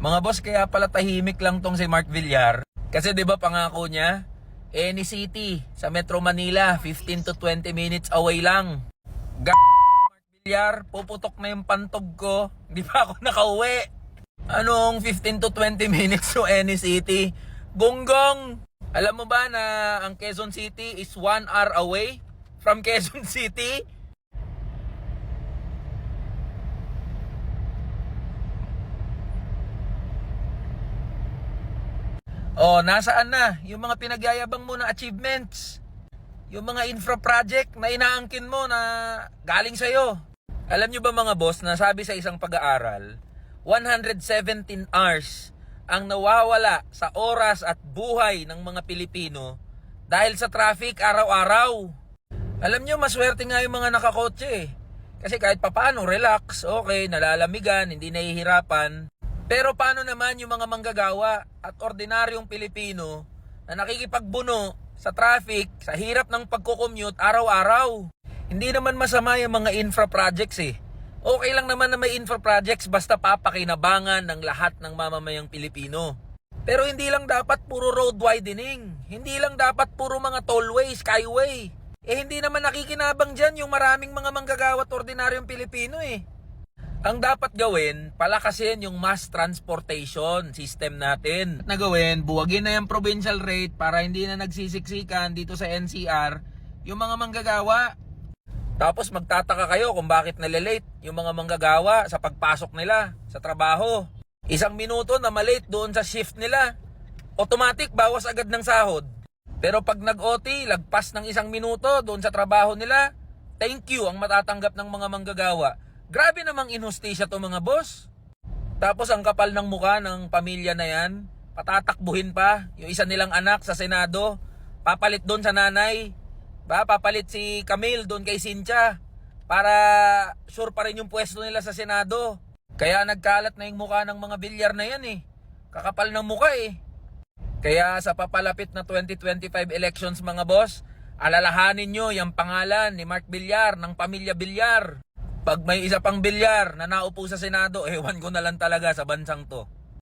Mga boss, kaya pala tahimik lang tong si Mark Villar. Kasi 'di ba pangako niya, any city sa Metro Manila, 15 to 20 minutes away lang. Mark Villar, puputok na yung pantog ko. Hindi pa ako nakauwi. Anong 15 to 20 minutes to any city? Gonggong! Alam mo ba na ang Quezon City is 1 hour away from Quezon City? Oh, nasaan na yung mga pinagyayabang mo na achievements? Yung mga infra project na inaangkin mo na galing sa'yo? Alam nyo ba mga boss, na sabi sa isang pag-aaral, 117 hours ang nawawala sa oras at buhay ng mga Pilipino dahil sa traffic araw-araw. Alam nyo, maswerte nga yung mga nakakotse eh. Kasi kahit papano, relax, okay, nalalamigan, hindi nahihirapan. Pero paano naman yung mga manggagawa at ordinaryong Pilipino na nakikipagbuno sa traffic, sa hirap ng pagko-commute araw-araw? Hindi naman masama yung mga infra projects eh. Okay lang naman na may infra projects basta papakinabangan ng lahat ng mamamayang Pilipino. Pero hindi lang dapat puro road widening. Hindi lang dapat puro mga tollway, skyway. Hindi naman nakikinabang dyan yung maraming mga manggagawa at ordinaryong Pilipino eh. Ang dapat gawin, palakasin yung mass transportation system natin. Na gawin, buwagin na yung provincial rate para hindi na nagsisiksikan dito sa NCR yung mga manggagawa. Tapos magtataka kayo kung bakit nalilate yung mga manggagawa sa pagpasok nila sa trabaho. 1 minuto na malate doon sa shift nila, automatic bawas agad ng sahod. Pero pag nag-OT, lagpas ng 1 minuto doon sa trabaho nila, thank you ang matatanggap ng mga manggagawa. Grabe namang inhustisya to mga boss. Tapos ang kapal ng mukha ng pamilya na yan, patatakbuhin pa yung isa nilang anak sa Senado, papalit doon sa nanay, papalit si Camille doon kay Cynthia, para sure pa rin yung pwesto nila sa Senado. Kaya nagkalat na yung mukha ng mga Villar na yan eh. Kakapal ng mukha eh. Kaya sa papalapit na 2025 elections mga boss, alalahanin nyo yung pangalan ni Mark Villar ng pamilya Villar. Pag may isa pang Villar na naupo sa Senado, ewan ko na lang talaga sa bansang to.